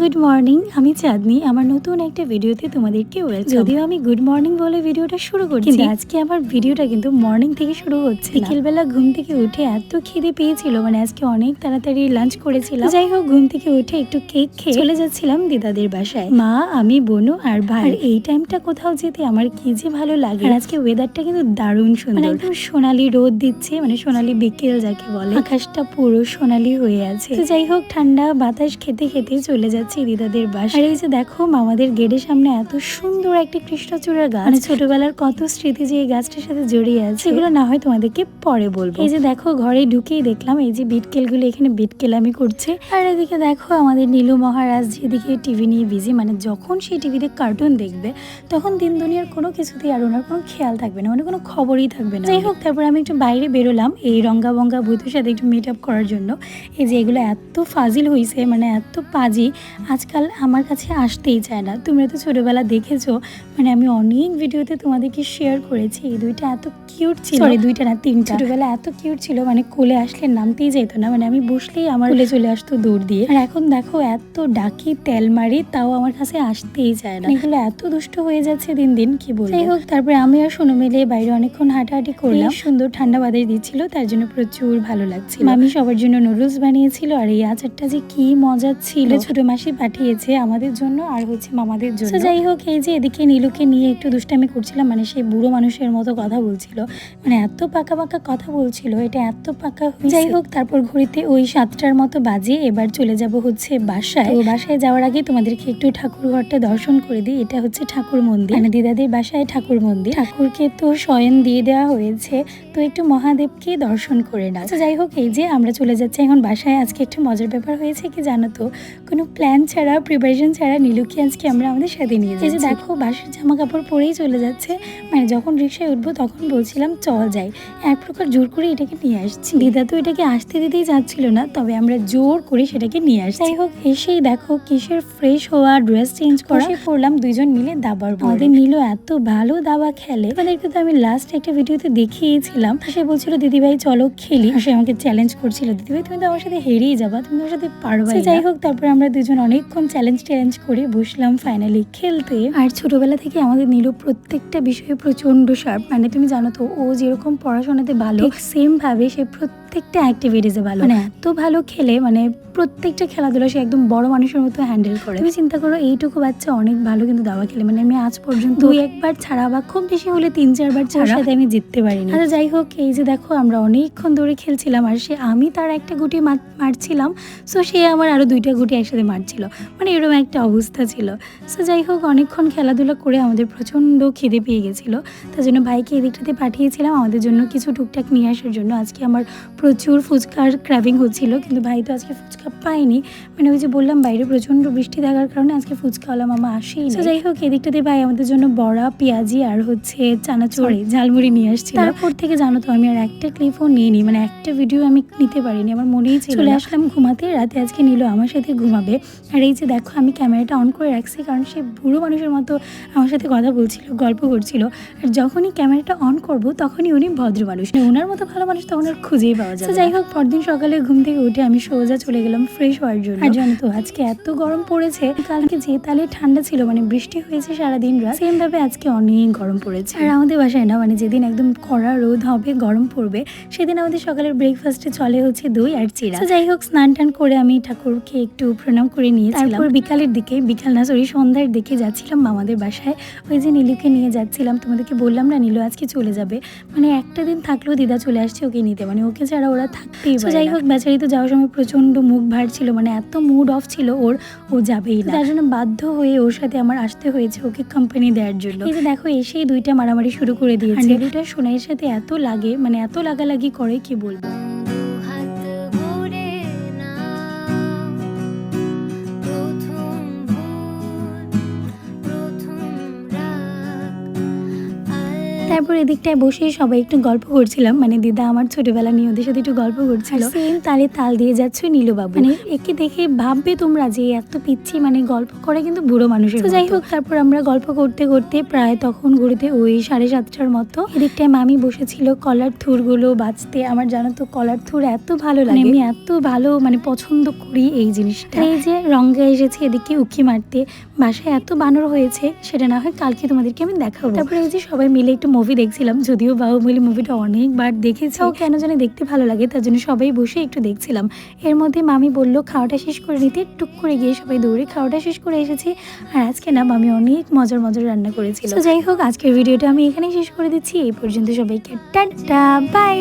Good morning, আমি চাঁদনি। আমার নতুন একটা ভিডিওতে তোমাদেরকে ওয়েলকাম। যদিও আমি গুড মর্নিং বলে ভিডিওটা শুরু করছি, কিন্তু আজকে আমার ভিডিওটা কিন্তু মর্নিং থেকে শুরু হচ্ছে। বিকেলবেলা ঘুম থেকে উঠে এত খিদে পেয়েছিল, মানে আজকে অনেক তাড়াতাড়ি লাঞ্চ করেছিলাম। যাই হোক, ঘুম থেকে উঠে একটু কেক খেয়ে চলে যাচ্ছিলাম দিদাদের বাসায়। মা, আমি, বোনু আর ভাই। আর এই টাইমটা কোথাও যেতে আমার কি যে ভালো লাগে। আর আজকে ওয়েদারটা কিন্তু দারুণ সুন্দর, মানে একদম সোনালি রোদ দিচ্ছে, মানে সোনালি বিকেল যাকে বলে। আকাশটা পুরো সোনালি হয়ে আছে। তো যাই হোক, ঠান্ডা বাতাস খেতে খেতে চলে যাচ্ছি দিদাদের বাসায়। আর এই যে দেখো, মামাদের গেটের সামনে এত সুন্দর একটা কৃষ্ণচূড়া গাছ, মানে ছোটবেলার কত স্মৃতি যে এই গাছটার সাথে জড়িয়ে আছে, সেগুলো না হয় তোমাদেরকে পরে বলবো। এই যে দেখো, ঘরে ঢুকেই দেখলাম এই যে বিটকেল গুলো এখানে বিটকেলামি করছে। আর এদিকে দেখো আমাদের নীলু মহারাজ যেদিকে টিভি নিয়ে বিজি, মানে যখন সেই টিভিতে কার্টুন দেখবে তখন দিন দুনিয়ার কোনো কিছুতেই আর ওনার কোনো খেয়াল থাকবে না, মানে কোনো খবরই থাকবে না। যাই হোক, তারপর আমি একটু বাইরে বেরোলাম এই রঙ্গা বঙ্গা ভূতের সাথে একটু মিট আপ করার জন্য। এই যে এগুলো এত ফাজিল হয়েছে, মানে এত পাজি, আজকাল আমার কাছে আসতেই চায় না। তোমরা তো ছোটবেলা দেখেছো, মানে আমি অনেক ভিডিওতে তোমাদেরকে শেয়ার করেছি। এই দুইটা এত কিউট ছিল, সরি দুইটা না তিনটা, ছোটবেলা এত কিউট ছিল, মানে কোলে আসলে নামতেই যেত না, মানে আমি বসলেই আমার কোলে চলে আসতো দৌড় দিয়ে। আর এখন দেখো, এত ডাকি তেল মারি তাও আমার কাছে আসতেই চায় না। এগুলো এত দুষ্ট হয়ে যাচ্ছে দিন দিন, কি বলবো। যাই হোক, তারপরে আমি আর সোনু মিলে বাইরে অনেকক্ষণ হাঁটাহাঁটি করলাম। সুন্দর ঠান্ডা বাতাস দিচ্ছিল, তার জন্য প্রচুর ভালো লাগছিল। মামি সবার জন্য নুডলস বানিয়েছিল, আর এই আচারটা যে কি মজা ছিল, ছোট মাসি পাঠিয়েছে আমাদের জন্য আর হচ্ছে মামাদের জন্য। যাই হোক, এই যে এদিকে নীলুকে নিয়ে একটু দুষ্টামি করছিলাম, মানে সেই বুড়ো মানুষের মতো কথা বলছিল, মানে এত পাকা পাকা কথা বলছিল, এটা এত পাকা। যাই হোক, তারপর ঘড়িতে ওই 7টার মতো বাজে। এবার চলে যাব হচ্ছে বাসায়। তো বাসায় যাওয়ার আগে তোমাদেরকে একটু ঠাকুর ঘরটা দর্শন করে দিই। এটা হচ্ছে ঠাকুর মন্দির, মানে দিদাদের বাসায় ঠাকুর মন্দির। ঠাকুরকে তো শয়ন দিয়ে দেওয়া হয়েছে, তো একটু মহাদেবকে দর্শন করে না। তো যাই হোক, এই যে আমরা চলে যাচ্ছি এখন বাসায়। আজকে একটু মজার ব্যাপার হয়েছে কি জানো তো, কোনো প্ল্যান ছাড়া, প্রিপারেশন ছাড়া নীলুকে আজকে আমরা আমাদের সাথে নিয়ে যাচ্ছি। এই যে দেখো, বাসার জামা কাপড় পরেই চলে যাচ্ছে, মানে যখন রিক্সায় উঠবো তখন বলছিলাম চল যাই, এক প্রকার জোর করে এটাকে নিয়ে আসছি। দিদা তো এটাকে আসতে দিতেই যাচ্ছিল না, তবে আমরা জোর করে সেটাকে নিয়ে আসছি। যাই হোক, এসেই দেখো কিসের ফ্রেশ হওয়া, ড্রেস চেঞ্জ করা, পড়লাম দুইজন মিলে দাবার। আমাদের নীলু এত ভালো দাবা খেলে, তাদেরকে তো আমি লাস্ট একটা ভিডিওতে দেখিয়েছিলাম। সে বলছিল দিদিভাই চলো খেলি, সে আমাকে চ্যালেঞ্জ করছিল, দিদিভাই তুমি তো আমার সাথে হেরেই যাবা, তুমি আমার সাথে পারবা। যাই হোক, তারপর আমরা দুজন অনেকক্ষণ চ্যালেঞ্জ করে বসলাম ফাইনালি খেলতে। আর ছোটবেলা থেকে আমাদের নীলু প্রত্যেকটা বিষয়ে প্রচন্ড শার্প, মানে তুমি জানো তো, ও যেরকম পড়াশোনাতে ভালো, সেম ভাবে সে প্রত্যেকটা অ্যাক্টিভিটিসে ভালো, মানে এত ভালো খেলে, মানে প্রত্যেকটা খেলাধুলা সে একদম বড় মানুষের মতো হ্যান্ডেল করে। তুমি চিন্তা করো, এইটুকু বাচ্চা অনেক ভালো কিন্তু দাবা খেলে, মানে আমি আজ পর্যন্ত 2-1 বার ছাড়া, বা খুব বেশি হলে 3-4 বার ছাড়া সাথে আমি জিততে পারিনি। আচ্ছা যাই হোক, এই যে দেখো আমরা অনেকক্ষণ ধরে খেলছিলাম, আর আমি তার একটা গুটি মারছিলাম, সো সে আমার আরো 2টা গুটি একসাথে মারছিল, মানে এরকম একটা অবস্থা ছিল। সো যাই হোক, অনেকক্ষণ খেলাধুলা করে আমাদের প্রচন্ড খিদে পেয়ে গেছিলো, তার জন্য ভাইকে এদিকটাতে পাঠিয়েছিলাম আমাদের জন্য কিছু টুকটাক নিয়ে আসার জন্য। আজকে আমার প্রচুর ফুচকার ক্র্যাভিং হচ্ছিল, কিন্তু ভাই তো আজকে ফুচকা পাইনি, মানে ওই যে বললাম বাইরে প্রচন্ড বৃষ্টি থাকার কারণে আজকে ফুচকাওয়ালা মামা আসেই না। যাই হোক, এদিকটাতে ভাই আমাদের জন্য বড়া, পেঁয়াজি আর হচ্ছে চানাচুর, ঝালমুড়ি নিয়ে আসছিল। তারপর থেকে জানো তো, আমি আর একটা ক্লিপও নিইনি, মানে একটা ভিডিও আমি নিতে পারিনি, আমার মনেই ছিল। চলে আসলাম ঘুমাতে। রাতে আজকে নীলু আমার সাথে ঘুমাবে। আর এই যে দেখো, আমি ক্যামেরাটা অন করে রাখছি, কারণ সে বুড়ো মানুষের মতো আমার সাথে কথা বলছিল, গল্প করছিল। আর যখনই ক্যামেরাটা অন করব তখনই উনি ভদ্র মানুষ, ওনার মতো ভালো মানুষ তখন আর খুঁজেই পাওয়া যায়। যাই হোক, পরদিন সকালে ঘুম থেকে উঠে আমি সোজা চলে গেলাম ফ্রেশ হওয়ার জন্য। আর জানো তো, আজকে এত গরম পড়েছে, কালকে যে তালে ঠান্ডা ছিল, মানে বৃষ্টি হয়েছে সারাদিন রাত, সেম ভাবে আজকে অনেক গরম পড়েছে। আর আমাদের বাসায় না, মানে যেদিন একদম কড়া রোদ হবে, গরম পড়বে, সেদিন আমাদের সকালের ব্রেকফাস্টে চলে হচ্ছে দই আর চিড়া। যাই হোক, স্নান টান করে আমি ঠাকুরকে একটু প্রণাম করে নিয়েছিলাম। তারপর বিকালের দিকে, সন্ধ্যার দিকে যাচ্ছিলাম মামাদের বাসায়। ওই যে নীলুকে নিয়ে যাচ্ছিলাম, তোমাদেরকে বললাম না নীলু আজকে চলে যাবে, মানে একটা দিন থাকলেও দিদা চলে আসছে ওকে নিতে, মানে ওকে ছাড়া ওরা থাকতেই পারে না। যাই হোক, বেচারি তো যাওয়ার সময় প্রচন্ড মুখ ভার ছিল, মানে এত মুড অফ ছিল ওর, ও যাবেই না। তার জন্য বাধ্য হয়ে ওর সাথে আমার আসতে হয়েছে ওকে কোম্পানি দেওয়ার জন্য। এই যে দেখো, এসেই দুইটা মারামারি শুরু করে দিয়েছে। নীলুটা সোনাইয়ের সাথে এত লাগে, মানে এত লাগালাগি করে, কি বলবো। তারপর এদিকটায় বসে সবাই একটু গল্প করছিলাম, মানে দিদা আমার ছোটবেলা নিয়ে ওদের সাথে একটু গল্প করছিল। সেম তালে তাল দিয়ে যাচ্ছে নীলুবাবু, মানে একে দেখে ভাববে তোমরা যে এত পিচ্ছি, মানে গল্প করে কিন্তু বুড়ো মানুষের। তো যাই হোক, তারপর আমরা গল্প করতে করতে প্রায় তখন ঘুরতে ওই 7:30টার মতো। এদিকটায় মামি বসেছিল কলার থুরগুলো বাঁচতে। আমার জানো তো কলার থুর এত ভালো লাগে, আমি এত ভালো মানে পছন্দ করি এই জিনিসটা। এই যে রঙে এসেছি এদিকে উকি মারতে, বাসায় এত বানর হয়েছে, সেটা না হয় কালকে তোমাদেরকে আমি দেখাবো। তারপরে এই যে সবাই মিলে একটু মুভি দেখছিলাম, যদিও বাহুবলী মুভিটা অনেকবার দেখেছি, ও কেন জানি দেখতে ভালো লাগে, তার জন্য সবাই বসে একটু দেখছিলাম। এর মধ্যে মামি বললো খাওয়াটা শেষ করে নিতে, টুক করে গিয়ে সবাই দৌড়ে খাওয়াটা শেষ করে এসেছি। আর আজকে না মামি অনেক মজার মজার রান্না করেছিল। তো যাই হোক, আজকের ভিডিওটা আমি এখানেই শেষ করে দিচ্ছি। এই পর্যন্ত সবাইকে টাটা বাই।